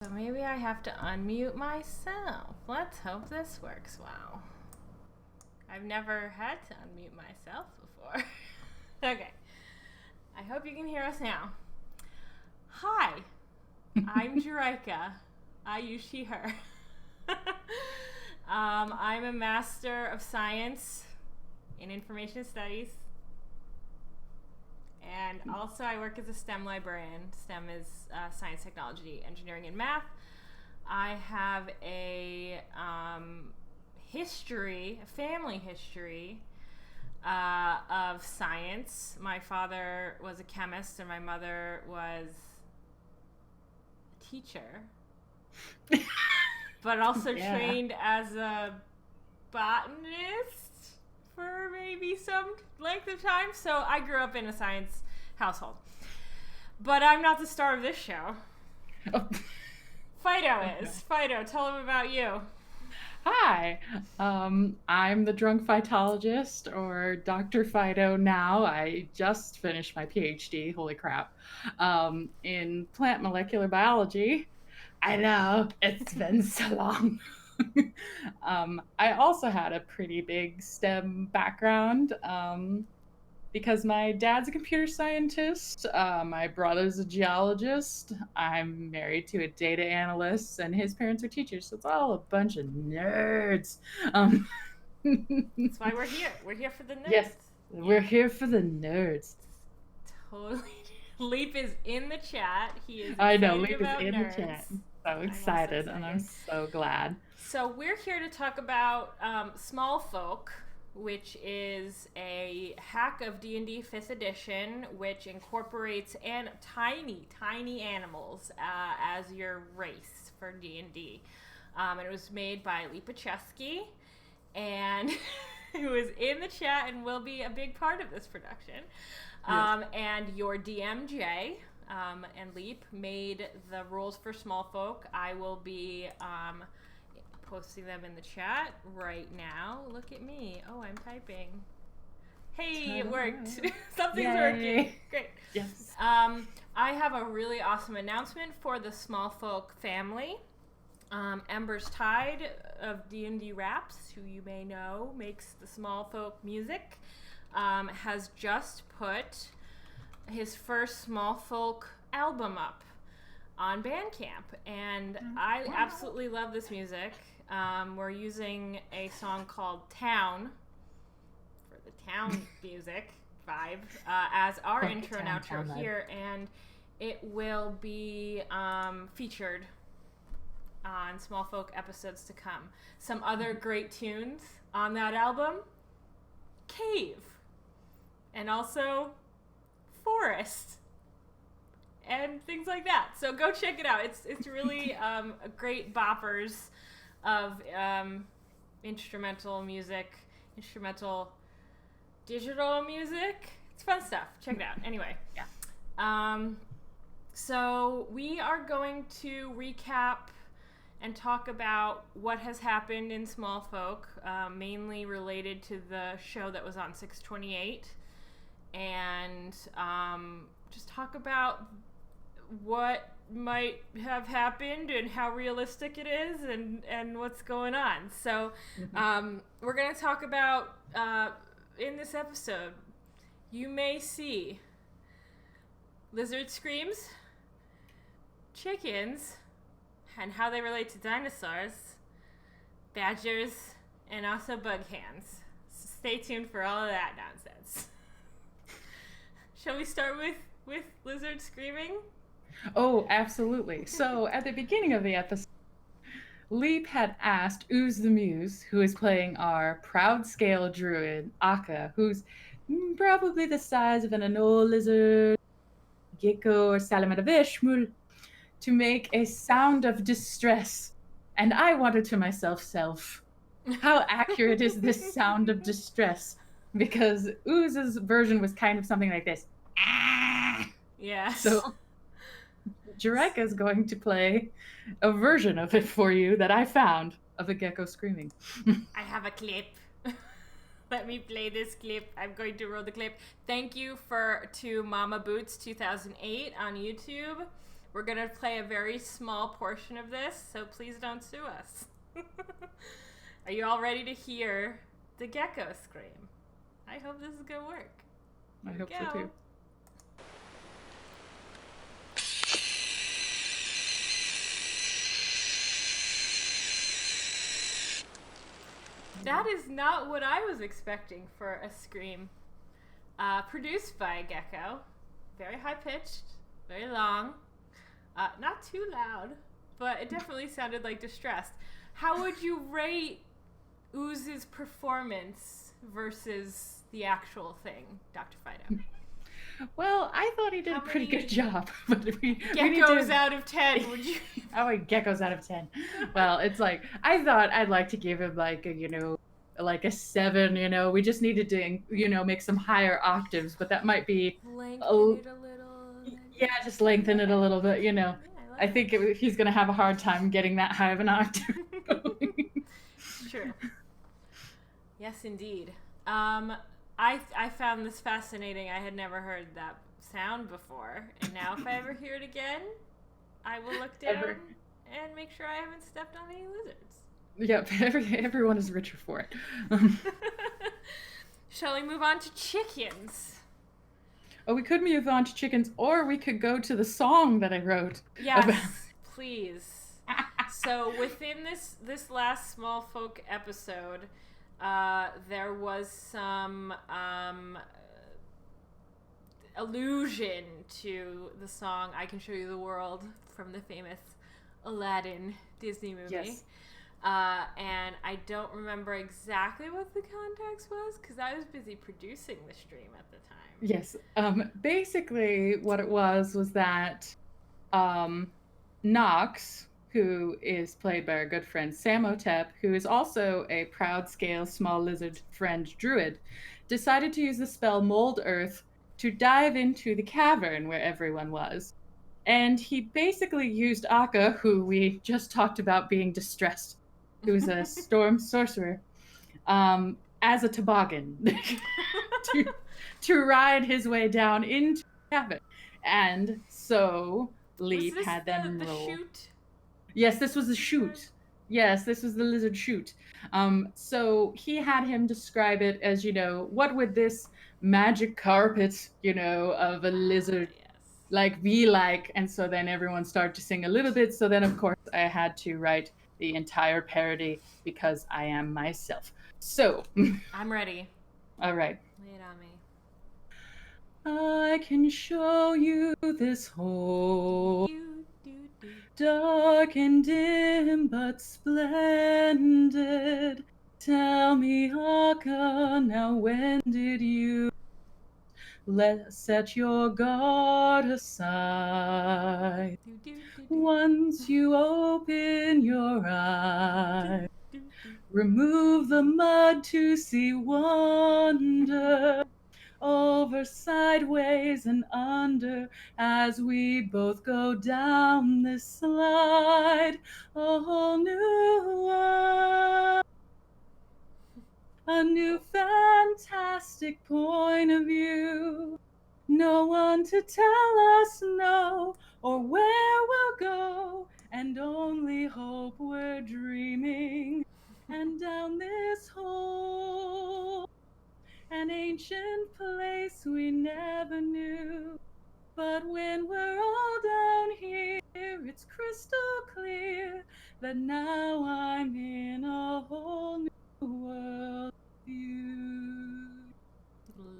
So maybe I have to unmute myself. Let's hope this works well. I've never had to unmute myself before. Okay. I hope you can hear us now. Hi, I'm Jureka. I use she, her. I'm a Master of Science in Information Studies. And also I work as a STEM librarian. STEM is science, technology, engineering, and math. I have a family history of science. My father was a chemist and my mother was a teacher, but also trained as a botanist for maybe some length of time. So I grew up in a science household. But I'm not the star of this show. Oh. Fido is. Fido, tell him about you. Hi, I'm the drunk phytologist, or Dr. Fido now. I just finished my PhD, holy crap, in plant molecular biology. I know, it's been so long. I also had a pretty big STEM background. Because my dad's a computer scientist, my brother's a geologist, I'm married to a data analyst, and his parents are teachers, so it's all a bunch of nerds. That's why we're here. We're here for the nerds. Yes, we're here for the nerds. Totally. Leap is in the chat. He is excited I know, Leap about is in nerds. the chat. So excited, and I'm so glad. So we're here to talk about Smoltalk, which is a hack of D&D 5th edition, which incorporates tiny animals as your race for D&D. And it was made by Lipacheski, and who is in the chat and will be a big part of this production. Yes. And your DMJ and Leap made the rules for Smoltalk. I will be posting them in the chat right now. Look at me. Oh, I'm typing. Hey, it worked. Something's working. Great. Yes. I have a really awesome announcement for the Smoltalk family. Ember's Tide of D&D Raps, who you may know makes the Smoltalk music, has just put his first Smoltalk album up on Bandcamp, and I absolutely love this music. We're using a song called Town for the town music vibe as our intro and outro here, and it will be featured on Smoltalk episodes to come. Some other great tunes on that album: Cave, and also Forest, and things like that. So go check it out. It's really a great boppers of instrumental music, instrumental digital music. It's fun stuff. Check it out. Anyway. Yeah. So we are going to recap and talk about what has happened in Smoltalk, mainly related to the show that was on 6/28, and just talk about what might have happened and how realistic it is, and what's going on. So we're going to talk about, in this episode, you may see lizard screams, chickens, and how they relate to dinosaurs, badgers, and also bug hands. So stay tuned for all of that nonsense. Shall we start with lizard screaming? Oh, absolutely. So at the beginning of the episode, Leap had asked Ooze the Muse, who is playing our proud scale druid, Akka, who's probably the size of an anole lizard, gecko, or salamandavishmul, to make a sound of distress. And I wondered to myself, how accurate is this sound of distress? Because Ooze's version was kind of something like this. Ah! Yes. So Jureka is going to play a version of it for you that I found of a gecko screaming. I have a clip. Let me play this clip. I'm going to roll the clip. Thank you to Mama Boots 2008 on YouTube. We're going to play a very small portion of this, so please don't sue us. Are you all ready to hear the Gecko Scream? I hope this is going to work. I hope so too. That is not what I was expecting for a scream. Produced by Gecko. Very high-pitched, very long. Not too loud, but it definitely sounded like distressed. How would you rate Ooz's performance versus the actual thing, Dr. Fido? Well, I thought he did a pretty good job. But Geckos out of 10, would you? Oh, geckos out of 10. Well, it's like, I thought I'd like to give him like a 7, we just needed to, make some higher octaves, but that might be... Lengthen it a little. Yeah, just lengthen it a little bit, I think he's going to have a hard time getting that high of an octave. Sure. Yes, indeed. I found this fascinating. I had never heard that sound before. And now if I ever hear it again, I will look down and make sure I haven't stepped on any lizards. Yep, everyone is richer for it. Shall we move on to chickens? Oh, we could move on to chickens, or we could go to the song that I wrote. Yes, please. So within this last Small Folk episode, there was some allusion to the song "I Can Show You the World" from the famous Aladdin Disney movie. Yes. And I don't remember exactly what the context was because I was busy producing the stream at the time. Yes. Basically, what it was that Knox, who is played by our good friend Sam Otep, who is also a proud scale small lizard friend druid, decided to use the spell Mold Earth to dive into the cavern where everyone was. And he basically used Akka, who we just talked about being distressed, who's a storm sorcerer, as a toboggan to ride his way down into the cavern. And so Leaf had them roll. The chute? Yes, this was the chute. Yes, this was the lizard chute. So he had him describe it as, what would this magic carpet, of a lizard be like? And so then everyone started to sing a little bit. So then, of course, I had to write the entire parody because I am myself. So I'm ready. All right. Lay it on me. I can show you this hole, dark and dim but splendid. Tell me, Akka, now when did you set your guard aside? Once you open your eyes, remove the mud to see wonder, over, sideways, and under, as we both go down this slide. A whole new world, a new fantastic point of view. No one to tell us no, or where we'll go, and only hope we're dreaming. And down this hole, an ancient place we never knew. But when we're all down here, it's crystal clear that now I'm in a whole new world with you.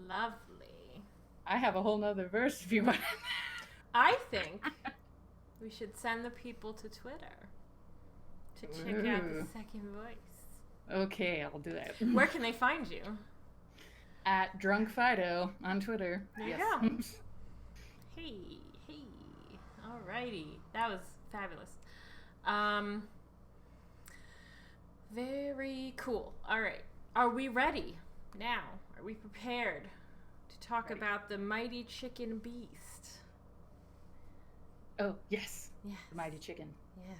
Lovely. I have a whole nother verse if you want. I think we should send the people to Twitter to check out the second voice. Okay, I'll do that. Where can they find you? At Drunk Fido on Twitter. There you go. Hey. Alrighty. That was fabulous. Very cool. Alright. Are we ready now? Are we prepared to talk about the mighty chicken beast? Oh, yes. Yes. The mighty chicken. Yes.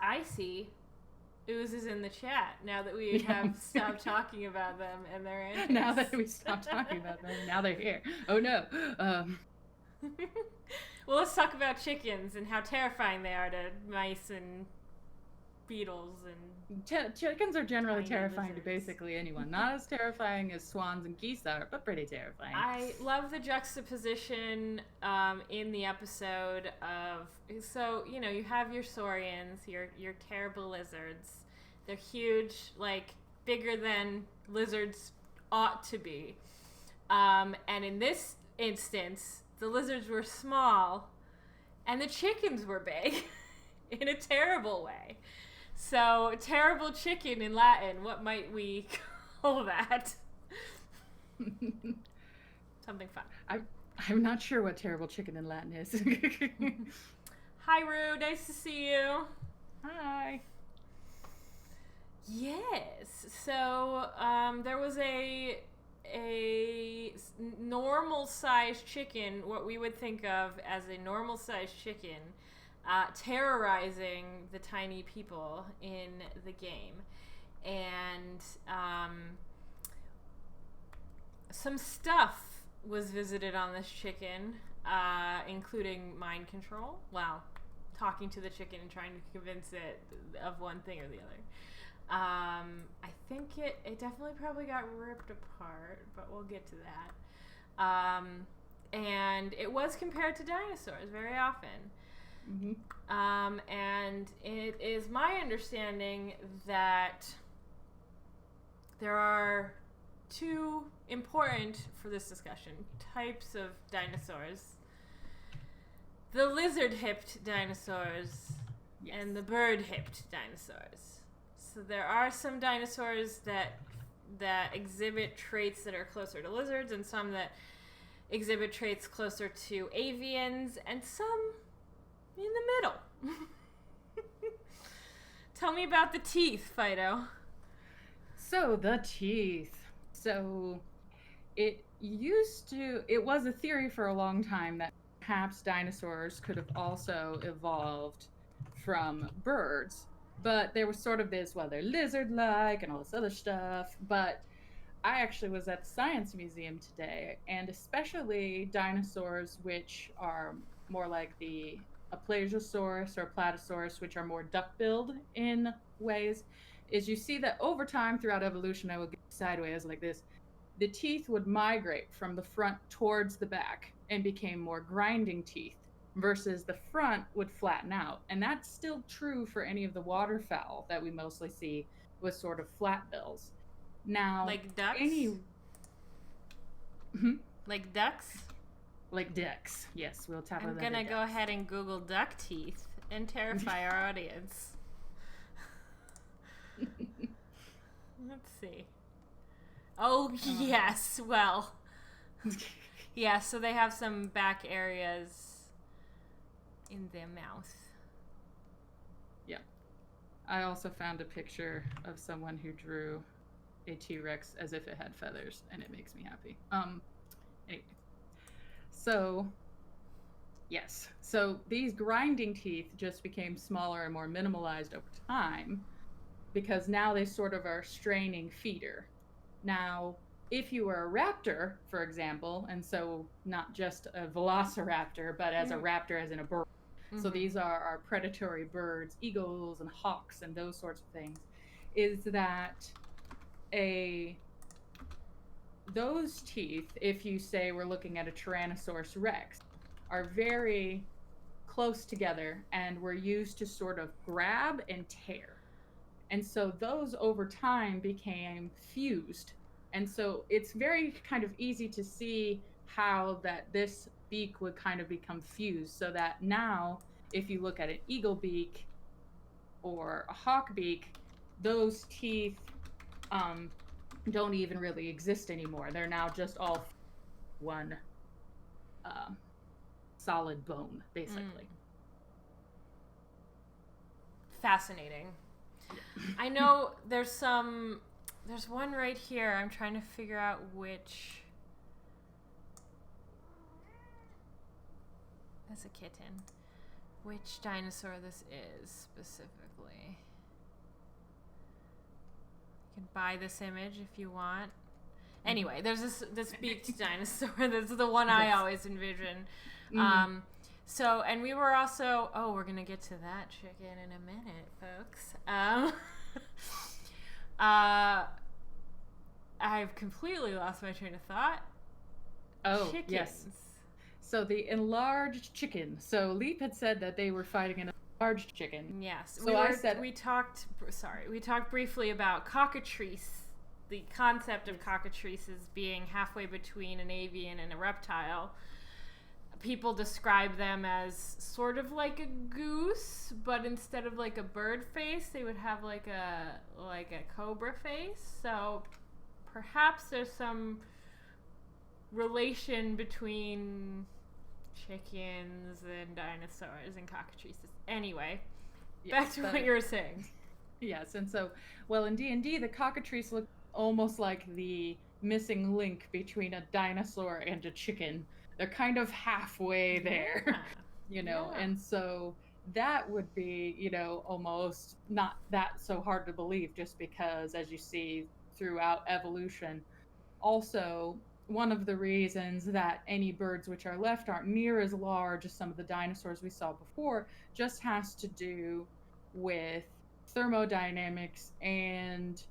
I see oozes in the chat now that we have stopped talking about them and their antics. Now that we stopped talking about them, now they're here. Oh no. Well, let's talk about chickens and how terrifying they are to mice and beetles and chickens are generally tiny terrifying to lizards. basically anyone. Not as terrifying as swans and geese are, but pretty terrifying. I love the juxtaposition in the episode of, so, you know, you have your saurians, your terrible lizards. They're huge, like bigger than lizards ought to be. And in this instance, the lizards were small and the chickens were big in a terrible way. So, terrible chicken in Latin, what might we call that? Something fun. I'm not sure what terrible chicken in Latin is. Hi, Rue. Nice to see you. Hi. Yes. So, there was a normal-sized chicken, what we would think of as a normal-sized chicken, terrorizing the tiny people in the game. And some stuff was visited on this chicken, including mind control. Well, talking to the chicken and trying to convince it of one thing or the other. I think it definitely probably got ripped apart, but we'll get to that. And it was compared to dinosaurs very often. Mm-hmm. And it is my understanding that there are two important, for this discussion, types of dinosaurs. The lizard-hipped dinosaurs and the bird-hipped dinosaurs. So there are some dinosaurs that exhibit traits that are closer to lizards and some that exhibit traits closer to avians and some in the middle. Tell me about the teeth, Fido. So the teeth. So it was a theory for a long time that perhaps dinosaurs could have also evolved from birds. But there was sort of this, well, they're lizard-like and all this other stuff. But I actually was at the Science Museum today, and especially dinosaurs which are more like a Plesiosaurus or Platysaurus, which are more duck-billed in ways, is you see that over time throughout evolution, I will go sideways like this, the teeth would migrate from the front towards the back and became more grinding teeth, versus the front would flatten out. And that's still true for any of the waterfowl that we mostly see with sort of flat bills. Now, like ducks? Like ducks? Like ducks. Yes, we'll tap I'm gonna go ahead and Google duck teeth and terrify our audience. Let's see. Oh, yes. Well, yeah, so they have some back areas in their mouth. Yeah. I also found a picture of someone who drew a T-Rex as if it had feathers, and it makes me happy. Anyway. So, yes. So these grinding teeth just became smaller and more minimalized over time because now they sort of are straining feeder. Now, if you were a raptor, for example, and so not just a velociraptor, but as a raptor as in a bird. So these are our predatory birds, eagles and hawks and those sorts of things, is that those teeth, if you say we're looking at a Tyrannosaurus Rex, are very close together and were used to sort of grab and tear. And so those over time became fused. And so it's very kind of easy to see how that this beak would kind of become fused, so that now if you look at an eagle beak or a hawk beak, those teeth don't even really exist anymore. They're now just all one solid bone, basically. Fascinating. I know there's one right here. I'm trying to figure out which. That's a kitten. Which dinosaur this is specifically. can buy this image if you want. Anyway, there's this beaked dinosaur. This is the one I always envision. So, and we were also, we're going to get to that chicken in a minute, folks. I've completely lost my train of thought. Oh, Chickens. yes. So the enlarged chicken. So Leap had said that they were fighting an enlarged chicken. Yes. So we talked briefly about cockatrice. The concept of cockatrices being halfway between an avian and a reptile. People describe them as sort of like a goose, but instead of like a bird face, they would have like a cobra face. So perhaps there's some relation between chickens and dinosaurs and cockatrices. Anyway, back to what you were saying. Yes, and so, well, in D&D, the cockatrice look almost like the missing link between a dinosaur and a chicken. They're kind of halfway there, and so that would be, almost not that so hard to believe, just because, as you see throughout evolution, also one of the reasons that any birds which are left aren't near as large as some of the dinosaurs we saw before just has to do with thermodynamics and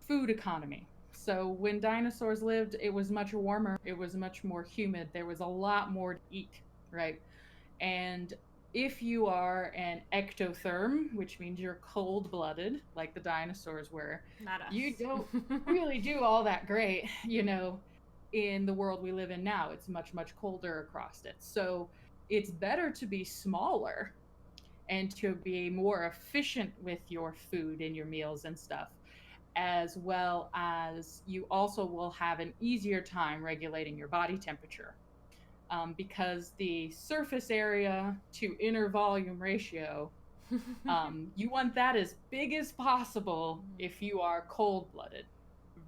food economy. So when dinosaurs lived, it was much warmer, it was much more humid, there was a lot more to eat, right? And if you are an ectotherm, which means you're cold-blooded, like the dinosaurs were, not us. You don't really do all that great, in the world we live in now. It's much, much colder across it. So it's better to be smaller and to be more efficient with your food and your meals and stuff, as well as you also will have an easier time regulating your body temperature. Because the surface area to inner volume ratio, you want that as big as possible if you are cold-blooded,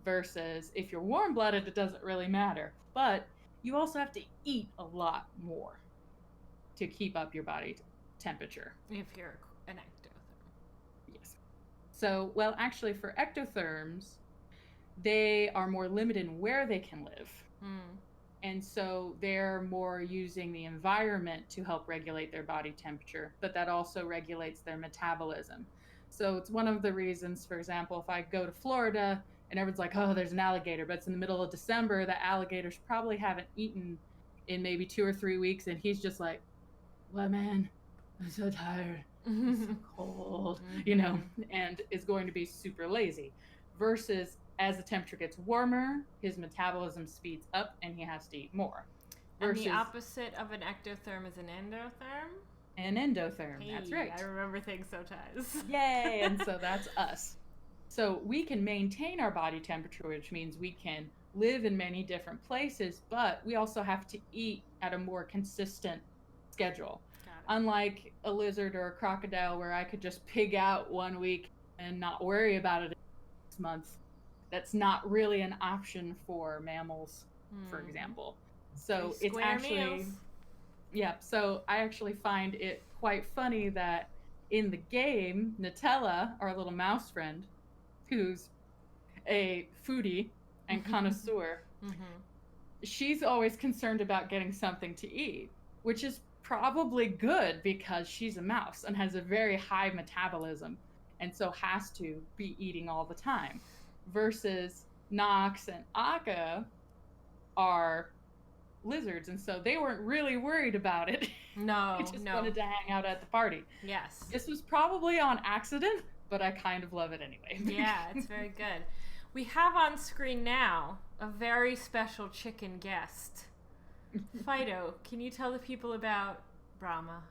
versus if you're warm-blooded, it doesn't really matter. But you also have to eat a lot more to keep up your body temperature. If you're an ectotherm. Yes. So, well, actually, for ectotherms, they are more limited in where they can live. And so they're more using the environment to help regulate their body temperature, but that also regulates their metabolism. So it's one of the reasons, for example, if I go to Florida and everyone's like, oh, there's an alligator, but it's in the middle of December, the alligators probably haven't eaten in maybe 2 or 3 weeks, and he's just like, well, man, I'm so tired. It's so cold, and is going to be super lazy. Versus as the temperature gets warmer, his metabolism speeds up and he has to eat more. Versus, and the opposite of an ectotherm is an endotherm? An endotherm, that's right. I remember things sometimes. Yay, and so that's us. So we can maintain our body temperature, which means we can live in many different places, but we also have to eat at a more consistent schedule. Unlike a lizard or a crocodile where I could just pig out 1 week and not worry about it next month. That's not really an option for mammals, for example. So it's actually, so I actually find it quite funny that in the game, Nutella, our little mouse friend, who's a foodie and connoisseur, she's always concerned about getting something to eat, which is probably good because she's a mouse and has a very high metabolism and so has to be eating all the time. Versus Nox and Akka are lizards, and so they weren't really worried about it. No, they just wanted to hang out at the party. Yes. This was probably on accident, but I kind of love it anyway. Yeah, it's very good. We have on screen now a very special chicken guest. Fido, can you tell the people about Brahma?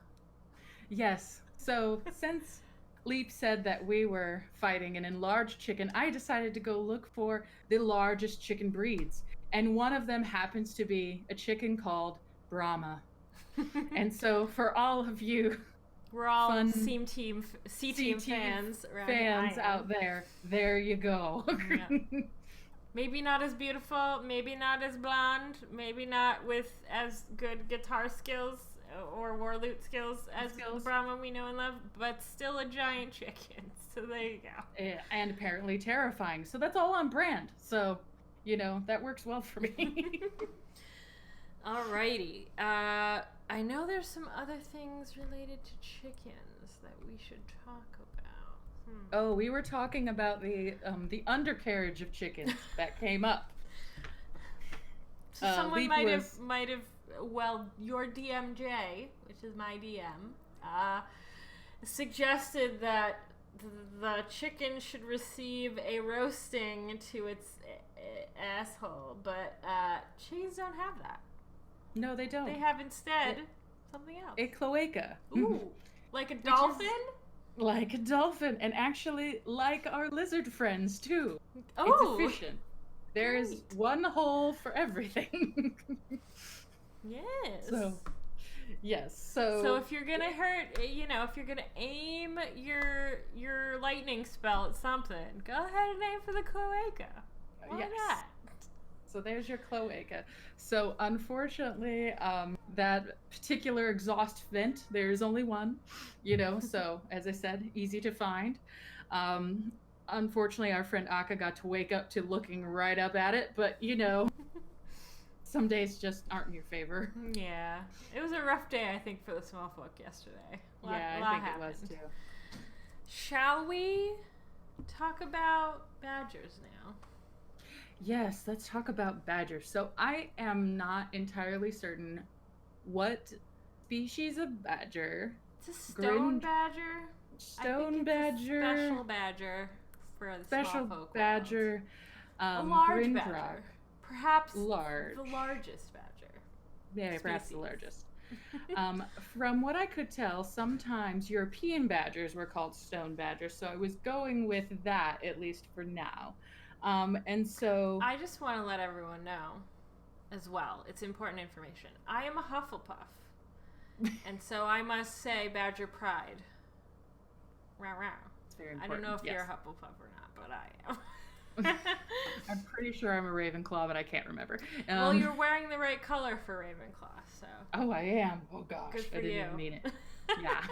Yes. So since Leap said that we were fighting an enlarged chicken, I decided to go look for the largest chicken breeds. And one of them happens to be a chicken called Brahma. And so for all of you, we're all C-Team fans, right? Fans out there you go. Yeah. Maybe not as beautiful, maybe not as blonde, maybe not with as good guitar skills or wore loot skills as the Brahma we know and love, but still a giant chicken. So there you go. And apparently terrifying. So that's all on brand. So, that works well for me. Alrighty. I know there's some other things related to chickens that we should talk about. Oh, we were talking about the undercarriage of chickens that came up. So someone might have your DMJ, which is my DM, suggested that the chicken should receive a roasting to its asshole, but chickens don't have that. No, they don't. They have instead something else. A cloaca. Ooh, like a dolphin? Like a dolphin, and actually like our lizard friends too. Oh, it's efficient. There is one hole for everything. Yes. So if you're gonna if you're gonna aim your lightning spell at something, go ahead and aim for the cloaca. Why not? So there's your cloaca. So unfortunately, that particular exhaust vent, there's only one, so as I said, easy to find. Unfortunately, our friend Akka got to wake up to looking right up at it, but some days just aren't in your favor. Yeah. It was a rough day, I think, for the small folk yesterday. I think it was too. Shall we talk about badgers now? Yes, let's talk about badgers. So I am not entirely certain what species of badger. It's a stone badger. Stone badger. It's a special badger for the special small folk badger. A large badger. Perhaps large. The largest badger. Yeah, perhaps the largest. From what I could tell, sometimes European badgers were called stone badgers, so I was going with that, at least for now. And so I just want to let everyone know as well, it's important information. I am a Hufflepuff. And so I must say badger pride. Row row. It's very important. I don't know if you're a Hufflepuff or not, but I am. I'm pretty sure I'm a Ravenclaw, but I can't remember. Well, you're wearing the right color for Ravenclaw, so. Oh, I am. Oh gosh, good for I didn't you. even mean it. Yeah.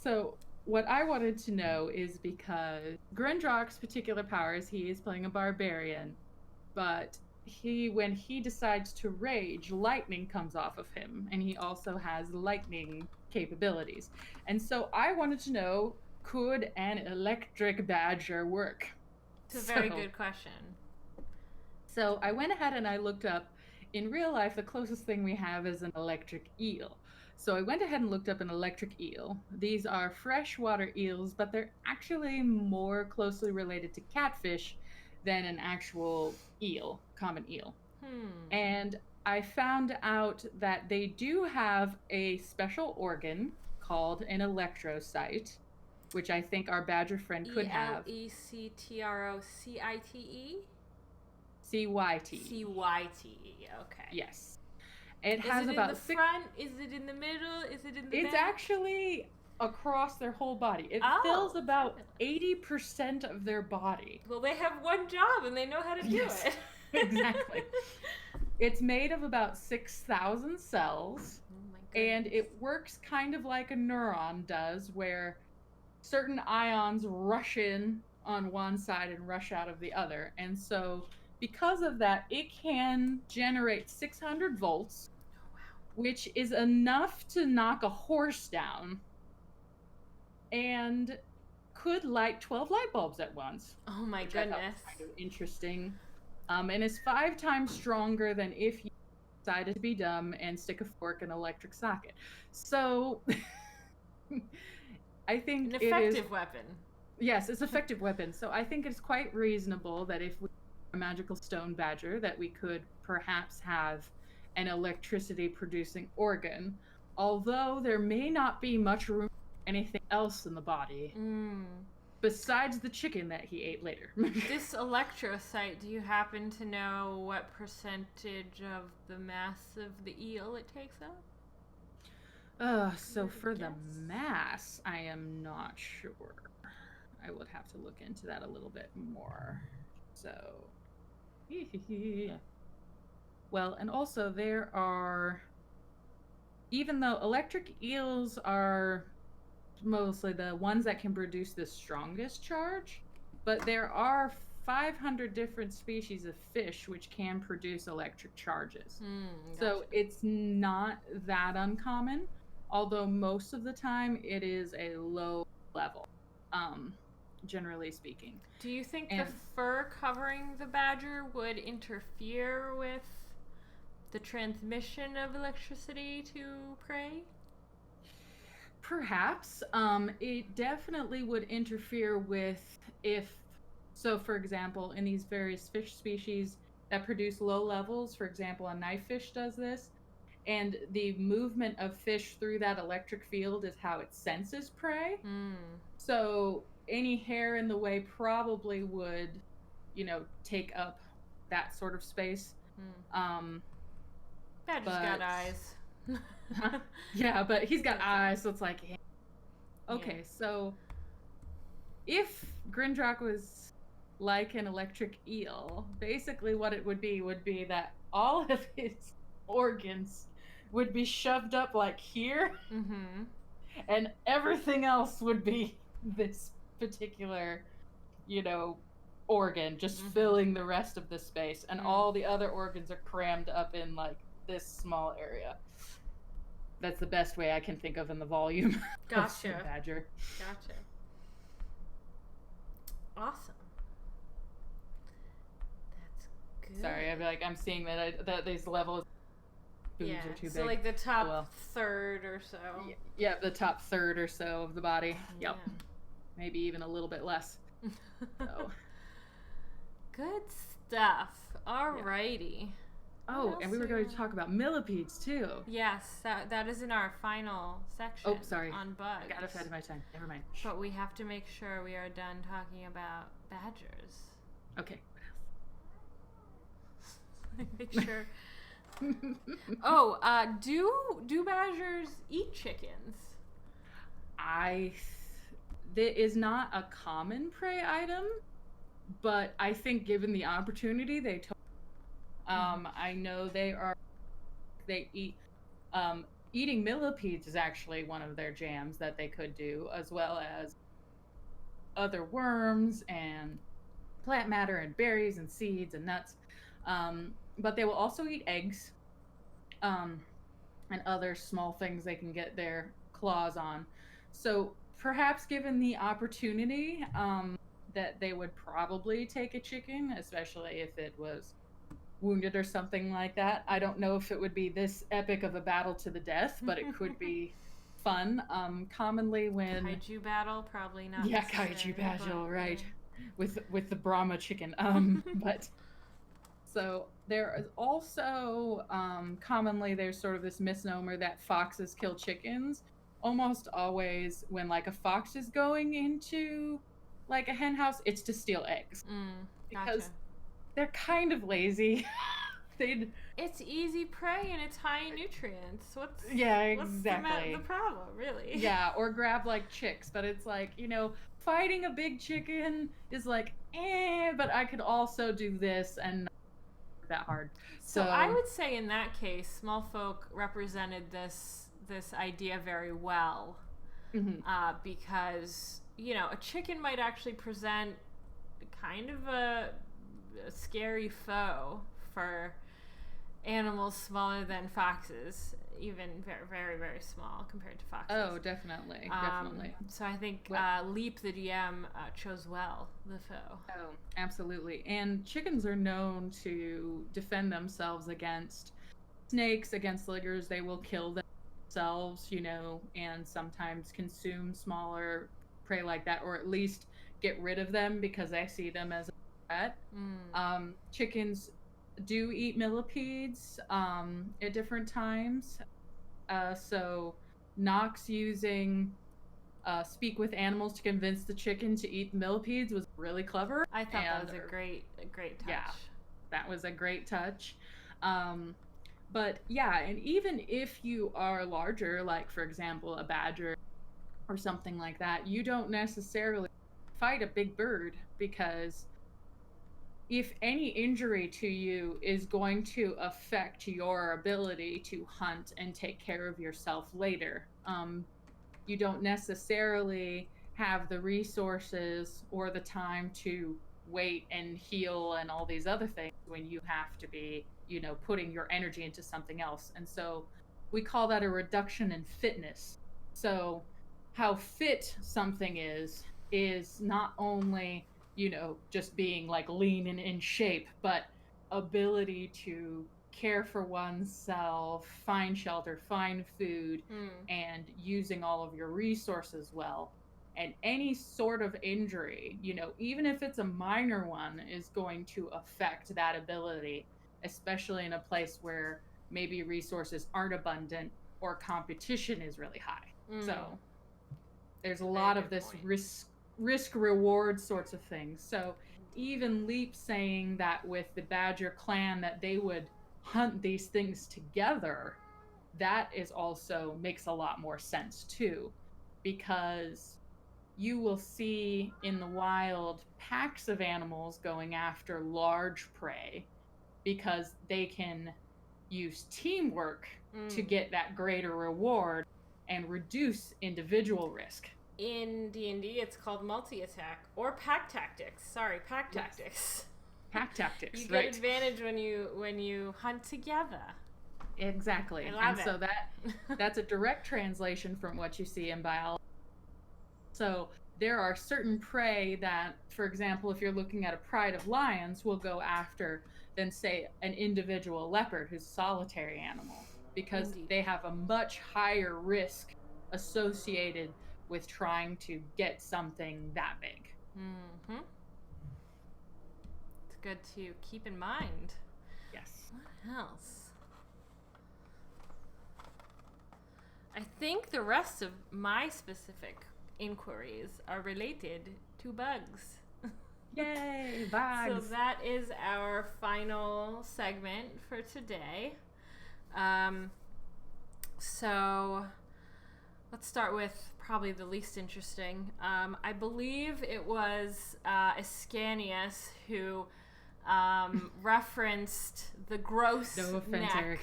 So what I wanted to know is because Grindrock's particular powers, he is playing a barbarian, but when he decides to rage, lightning comes off of him, and he also has lightning capabilities. And so I wanted to know, could an electric badger work? It's a very good question. So I went ahead and I looked up, in real life, the closest thing we have is an electric eel. So I went ahead and looked up an electric eel. These are freshwater eels, but they're actually more closely related to catfish than an actual eel, common eel. And I found out that they do have a special organ called an electrocyte, which I think our badger friend could have. Electrocite? CYT. CYT, okay. Yes. It has about in the front? Is it in the middle? Is it in the It's back? actually across their whole body. It fills about 80% of their body. Well, they have one job and they know how to do it. Exactly. It's made of about 6,000 cells. Oh my goodness. And it works kind of like a neuron does, where certain ions rush in on one side and rush out of the other. And so because of that, it can generate 600 volts, which is enough to knock a horse down, and could light 12 light bulbs at once. Oh my goodness. Kind of interesting. And is 5 times stronger than if you decided to be dumb and stick a fork in an electric socket. So I think an effective weapon. Yes, it's an effective weapon. So I think it's quite reasonable that if we a magical stone badger, that we could perhaps have an electricity producing organ, although there may not be much room for anything else in the body besides the chicken that he ate later. This electrocyte, do you happen to know what percentage of the mass of the eel it takes up? So for the mass, I am not sure. I would have to look into that a little bit more. So, well, and also there are even though electric eels are mostly the ones that can produce the strongest charge, but there are 500 different species of fish which can produce electric charges. Gotcha. So it's not that uncommon, although most of the time it is a low level, um, generally speaking. Do you think the And fur covering the badger would interfere with the transmission of electricity to prey? perhaps it definitely would interfere with if, so for example, in these various fish species that produce low levels, for example, a knifefish does this, and the movement of fish through that electric field is how it senses prey. So any hair in the way probably would, take up that sort of space. Um, Badger's got but eyes. yeah, but he's got eyes, so it's like, okay, so if Grindrak was like an electric eel, basically what it would be that all of his organs would be shoved up like here, and everything else would be this particular, organ just filling the rest of the space, and all the other organs are crammed up in like this small area. That's the best way I can think of in the volume. Gotcha. Of badger. Gotcha. Awesome. That's good. Sorry, I'm seeing that these levels boobs are too big. So like the top third or so. Yeah, the top third or so of the body. Yep. Maybe even a little bit less. So. Good stuff. Alrighty. Yeah. Oh, and we were going to talk about millipedes too. Yes, that is in our final section. Oh, sorry. On bugs. I got ahead of my time. Never mind. But we have to make sure we are done talking about badgers. Okay. Make sure. Do badgers eat chickens? That is not a common prey item, but I think given the opportunity, they I know they eat, eating millipedes is actually one of their jams that they could do, as well as other worms and plant matter and berries and seeds and nuts. But they will also eat eggs, and other small things they can get their claws on. So perhaps given the opportunity, that they would probably take a chicken, especially if it was wounded or something like that. I don't know if it would be this epic of a battle to the death, but it could be fun. Commonly when kaiju battle, probably not. Yeah, kaiju battle, right? With the Brahma chicken. But so there is also commonly there's sort of this misnomer that foxes kill chickens. Almost always when like a fox is going into like a hen house, it's to steal eggs. Because they're kind of lazy. It's easy prey and it's high in nutrients. What's the problem, really? Yeah, or grab like chicks, but it's like, fighting a big chicken is like, but I could also do this and not that hard. So I would say in that case, Smoltalk represented this idea very well, because a chicken might actually present kind of a scary foe for animals smaller than foxes, even very, very, very small compared to foxes. Oh, definitely. So I think Leap the DM chose well the foe. Oh, absolutely. And chickens are known to defend themselves against snakes, against liggers. They will kill themselves, and sometimes consume smaller prey like that, or at least get rid of them because they see them as a threat. Chickens do eat millipedes at different times. So Knox using speak with animals to convince the chicken to eat millipedes was really clever. I thought that was a great touch. Yeah, that was a great touch. But yeah, and even if you are larger, like for example a badger or something like that, you don't necessarily fight a big bird because if any injury to you is going to affect your ability to hunt and take care of yourself later, you don't necessarily have the resources or the time to wait and heal and all these other things when you have to be, putting your energy into something else. And so we call that a reduction in fitness. So how fit something is not only, just being like lean and in shape, but ability to care for oneself, find shelter, find food, and using all of your resources well. And any sort of injury, even if it's a minor one, is going to affect that ability, especially in a place where maybe resources aren't abundant or competition is really high. So there's a lot of this risk reward sorts of things. So even Leap saying that with the Badger clan that they would hunt these things together, that is also makes a lot more sense too, because you will see in the wild packs of animals going after large prey because they can use teamwork to get that greater reward and reduce individual risk. In D&D, it's called multi-attack or pack tactics. Sorry, pack tactics. Pack tactics. You get advantage when you hunt together. Exactly. And so that's a direct translation from what you see in biology. So there are certain prey that, for example, if you're looking at a pride of lions, will go after than, say, an individual leopard who's a solitary animal, because they have a much higher risk associated with trying to get something that big. Mm-hmm. It's good to keep in mind. Yes. What else? I think the rest of my specific inquiries are related to bugs. Yay, bugs! So that is our final segment for today. So let's start with probably the least interesting. I believe it was Ascanius who referenced the gross neck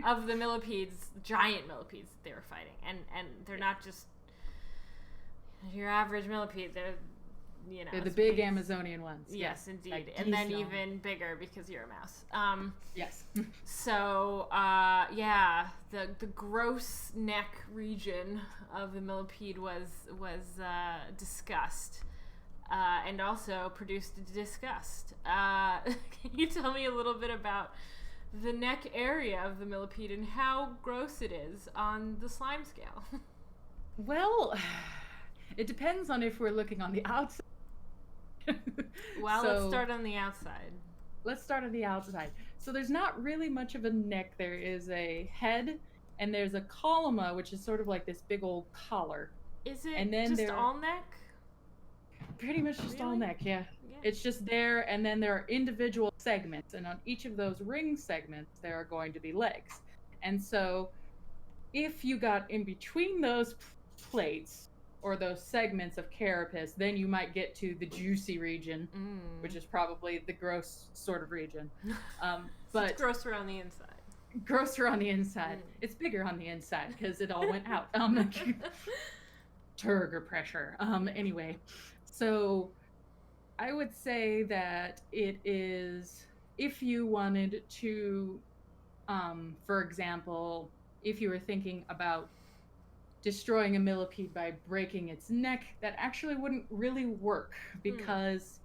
of the millipedes, giant millipedes that they were fighting, and they're not just your average millipede. They're the big Amazonian ones. Yes, indeed, like and then even bigger because you're a mouse. Yes. So the gross neck region of the millipede was discussed. And also produced disgust. Can you tell me a little bit about the neck area of the millipede and how gross it is on the slime scale? Well, it depends on if we're looking on the outside. Well, let's start on the outside. Let's start on the outside. So there's not really much of a neck. There is a head, and there's a columna, which is sort of like this big old collar. Is it and then just all neck? Pretty much just all neck, yeah. It's just there, and then there are individual segments, and on each of those ring segments, there are going to be legs. And so if you got in between those plates, or those segments of carapace, then you might get to the juicy region, which is probably the gross sort of region. But it's grosser on the inside. Grosser on the inside. It's bigger on the inside because it all went out. Turgor pressure. Anyway, so I would say that it is, if you wanted to, for example, if you were thinking about destroying a millipede by breaking its neck, that actually wouldn't really work, because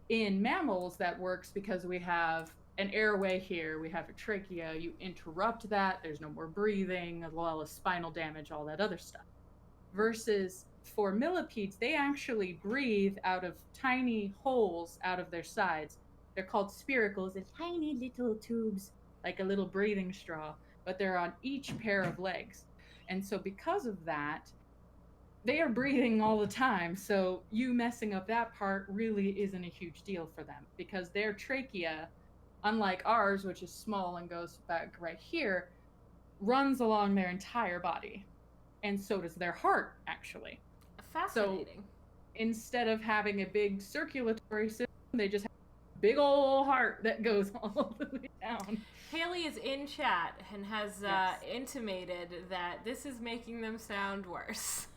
in mammals that works because we have an airway here, we have a trachea, you interrupt that, there's no more breathing, as well as spinal damage, all that other stuff. Versus for millipedes, they actually breathe out of tiny holes out of their sides. They're called spiracles, they're tiny little tubes, like a little breathing straw, but they're on each pair of legs. And so because of that, they are breathing all the time. So you messing up that part really isn't a huge deal for them, because their trachea, unlike ours, which is small and goes back right here, runs along their entire body. And so does their heart, actually. Fascinating. instead of having a big circulatory system, they just have a big old heart that goes all the way down. Haley is in chat and has Yes. intimated that this is making them sound worse.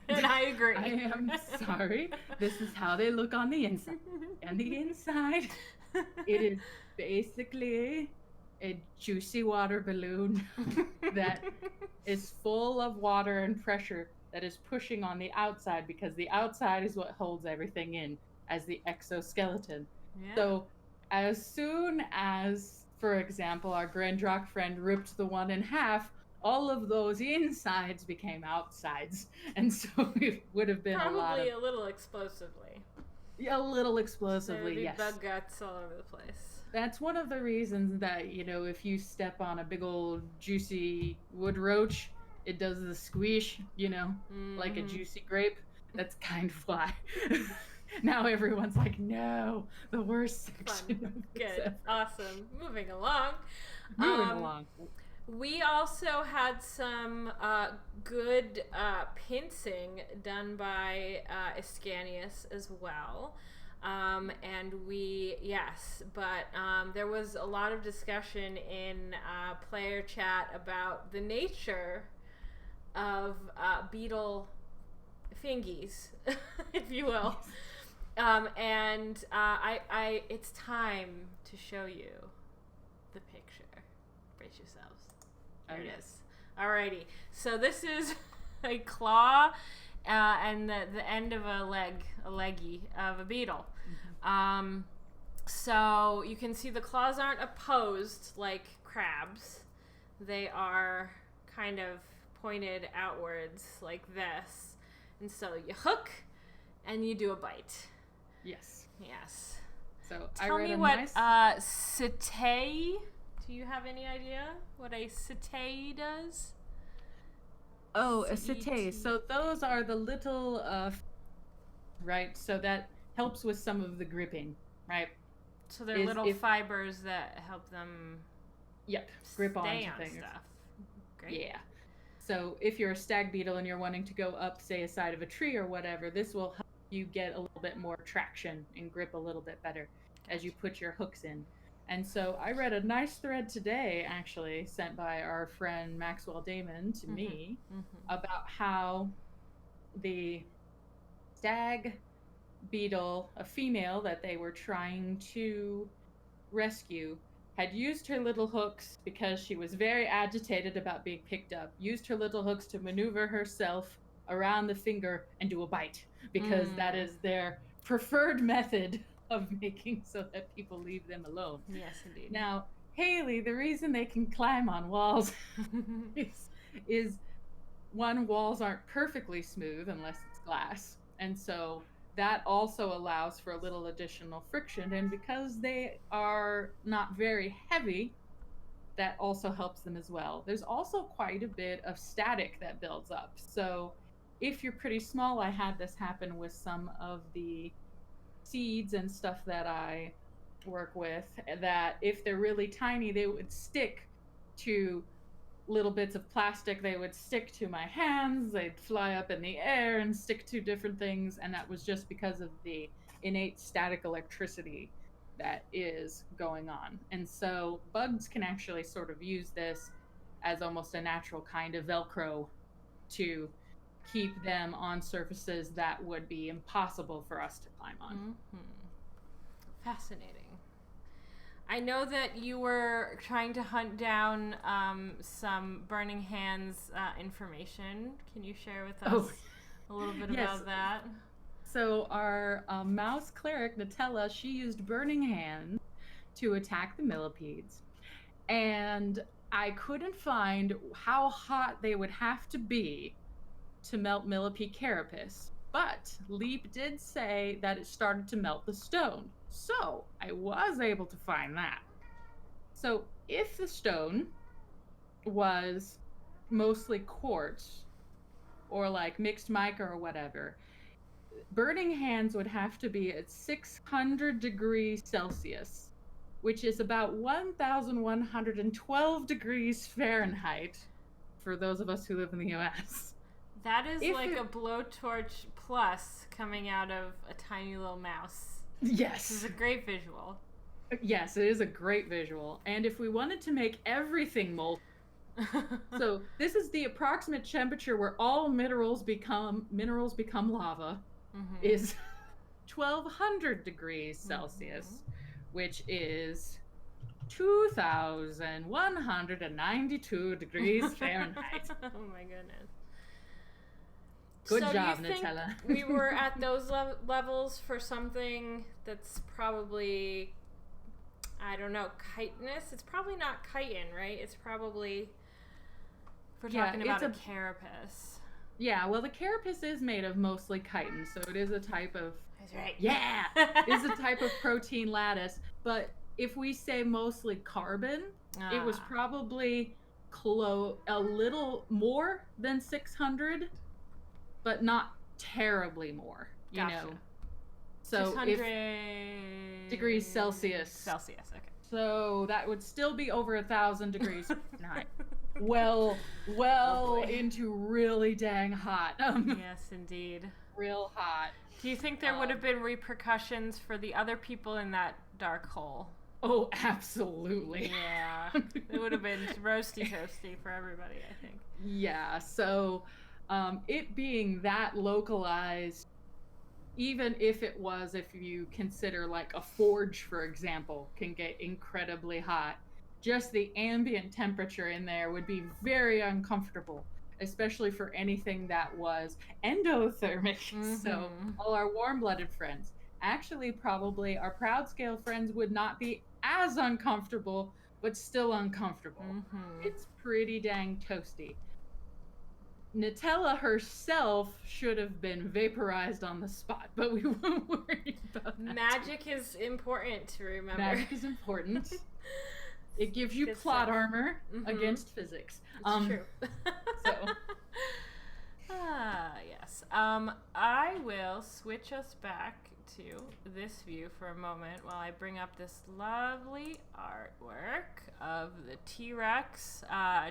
And I agree. I am sorry. This is how they look on the inside. And the inside, it is basically a juicy water balloon that is full of water and pressure that is pushing on the outside, because the outside is what holds everything in as the exoskeleton. Yeah. So as soon as, for example, our Grandrock friend ripped the one in half, all of those insides became outsides, and so it would have been Probably a little explosively. a little explosively, There'd be yes. bug guts all over the place. That's one of the reasons that, if you step on a big old juicy wood roach, it does the squish, like a juicy grape. That's kind of why. Now everyone's like, no, the worst section. Fun. Good. Awesome. Moving along. Moving along. We also had some good pincing done by Iscanius as well. But there was a lot of discussion in player chat about the nature of beetle fingies, if you will. It's time to show you the picture. Brace yourselves. There it is. Alrighty. So this is a claw and the end of a leggy of a beetle. Mm-hmm. So you can see the claws aren't opposed like crabs. They are kind of pointed outwards like this. And so you hook and you do a bite. Yes. So tell me what setae. Do you have any idea what a setae does? Oh, a setae. So those are the little, right? So that helps with some of the gripping, right? So they're little fibers that help them. Yep, grip onto things. Stuff. Great. Yeah. So if you're a stag beetle and you're wanting to go up, say, a side of a tree or whatever, this will help you get a little bit more traction and grip a little bit better as you put your hooks in. And so I read a nice thread today, actually, sent by our friend Maxwell Damon to me about how the stag beetle, a female that they were trying to rescue, had used her little hooks because she was very agitated about being picked up, used her little hooks to maneuver herself around the finger and do a bite, because that is their preferred method of making so that people leave them alone. Yes, indeed. Now, Haley, the reason they can climb on walls is one, walls aren't perfectly smooth unless it's glass. And so that also allows for a little additional friction. And because they are not very heavy, that also helps them as well. There's also quite a bit of static that builds up. So if you're pretty small, I had this happen with some of the seeds and stuff that I work with, that if they're really tiny, they would stick to little bits of plastic. They would stick to my hands, they'd fly up in the air and stick to different things, and that was just because of the innate static electricity that is going on. And so bugs can actually sort of use this as almost a natural kind of Velcro to keep them on surfaces that would be impossible for us to climb on. Mm-hmm. Fascinating. I know that you were trying to hunt down some Burning Hands information. Can you share with us a little bit about that? So our mouse cleric, Nutella, she used Burning Hands to attack the millipedes. And I couldn't find how hot they would have to be to melt millipede carapace. But Leap did say that it started to melt the stone. So I was able to find that. So if the stone was mostly quartz or like mixed mica or whatever, Burning Hands would have to be at 600 degrees Celsius, which is about 1,112 degrees Fahrenheit for those of us who live in the US. That is like a blowtorch plus coming out of a tiny little mouse. Yes. This is a great visual. Yes, it is a great visual. And if we wanted to make everything molten, so this is the approximate temperature where all minerals become lava, is 1200 degrees Celsius, which is 2192 degrees Fahrenheit. Oh my goodness. Good so job, do you think Nutella. We were at those levels for something that's probably, I don't know, chitinous? It's probably not chitin, right? It's probably, if we're talking about a carapace. Yeah, well, the carapace is made of mostly chitin, so it is a type of... That's right. Yeah! It is a type of protein lattice. But if we say mostly carbon, it was probably a little more than 600, but not terribly more, you know. So 600 degrees Celsius. Celsius, okay. So that would still be over 1,000 degrees Fahrenheit. Well into really dang hot. Yes, indeed. Real hot. Do you think there would have been repercussions for the other people in that dark hole? Oh, absolutely. Yeah. It would have been roasty toasty for everybody, I think. Yeah, so it being that localized, even if you consider like a forge, for example, can get incredibly hot, just the ambient temperature in there would be very uncomfortable, especially for anything that was endothermic. So all our warm-blooded friends, actually probably our proud scale friends, would not be as uncomfortable, but still uncomfortable. It's pretty dang toasty. Nutella herself should have been vaporized on the spot, but we won't worry about that. Magic is important to remember. Magic is important. It gives you plot armor against physics. It's true. So. Yes. I will switch us back to this view for a moment while I bring up this lovely artwork of the T-Rex,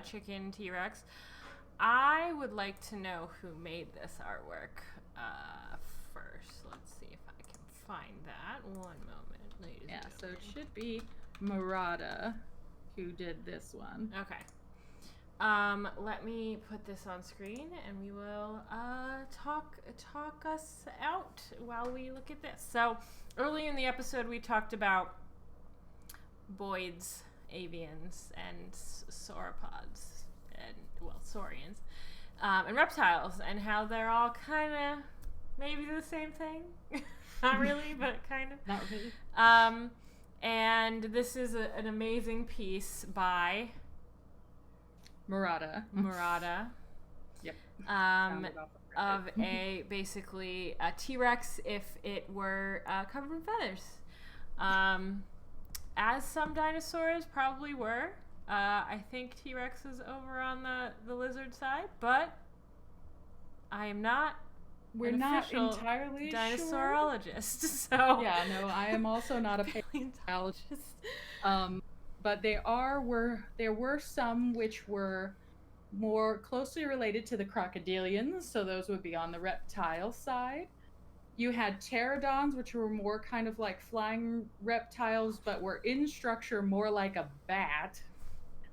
chicken T-Rex. I would like to know who made this artwork first. Let's see if I can find that. One moment, ladies and gentlemen. So it should be Murata who did this one. Okay. Let me put this on screen and we will talk us out while we look at this. So early in the episode we talked about boids, avians, and sauropods. And saurians, and reptiles, and how they're all kind of maybe the same thing. Not really, but kind of. Not really. And this is an amazing piece by Murata. Yep. Of basically a T-Rex if it were covered in feathers. As some dinosaurs probably were. I think T-Rex is over on the lizard side, but I am not. We're not entirely dinosaurologist, sure. So yeah, no, I am also not a paleontologist. But there were some which were more closely related to the crocodilians, so those would be on the reptile side. You had pterodons, which were more kind of like flying reptiles, but were in structure more like a bat.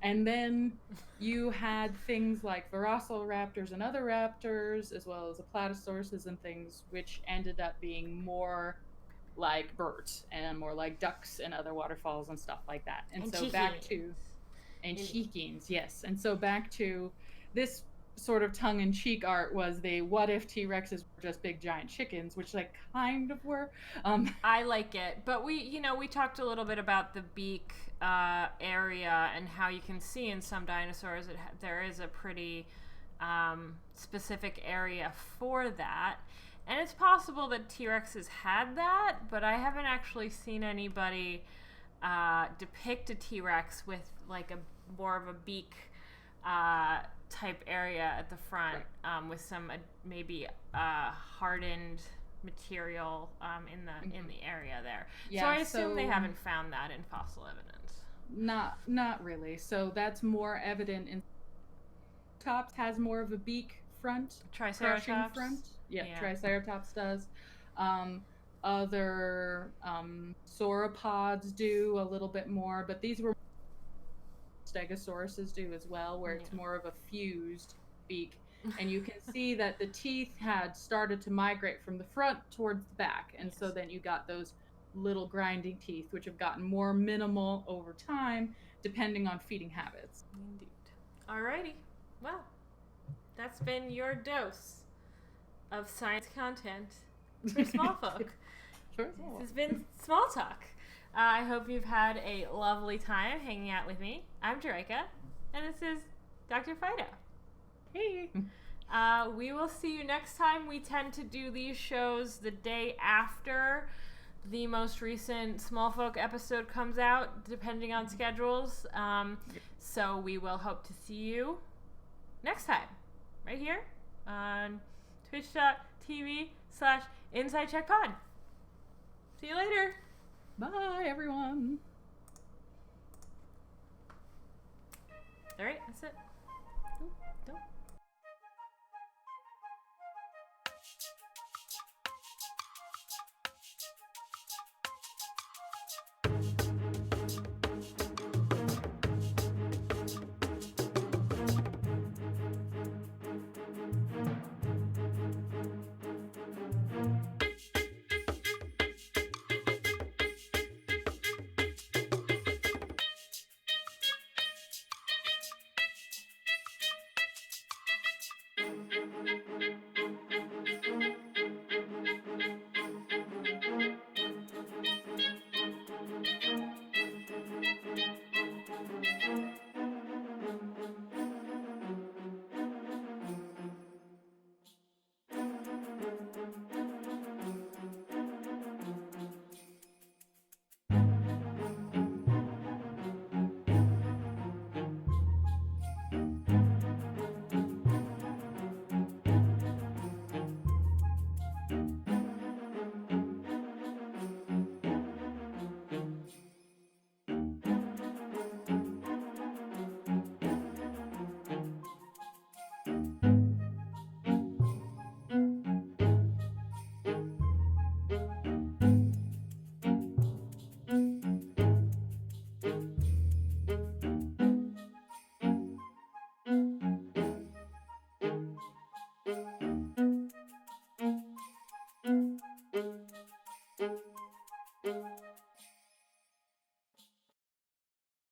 And then you had things like velociraptors and other raptors, as well as the aplatosauruses and things, which ended up being more like birds and more like ducks and other waterfalls and stuff like that. And so back to... And cheekings, yes. And so back to this sort of tongue-in-cheek art was the what if T-Rexes were just big giant chickens, which they kind of were. I like it, but we talked a little bit about the beak area and how you can see in some dinosaurs there is a pretty specific area for that, and it's possible that T-Rexes had that, but I haven't actually seen anybody depict a T-Rex with like a more of a beak type area at the front, with some got hardened material in the area there. Yeah, so I assume they haven't found that in fossil evidence. Not really. So that's more evident in Tops has more of a beak front, crushing Triceratops. front. Yeah, Yeah. Triceratops does. Other sauropods do a little bit more, but these were Stegosauruses do as well, where it's more of a fused beak. And you can see that the teeth had started to migrate from the front towards the back. And so then you got those little grinding teeth, which have gotten more minimal over time, depending on feeding habits. Indeed. Alrighty. Well, that's been your dose of science content for small folk. Sure. This has been Smoltalk. I hope you've had a lovely time hanging out with me. I'm Jerika, and this is Dr. Fido. Hey. We will see you next time. We tend to do these shows the day after the most recent Small Folk episode comes out, depending on schedules. So we will hope to see you next time, right here on twitch.tv/InsideCheckPod. See you later. Bye, everyone. All right, that's it. Ooh, don't.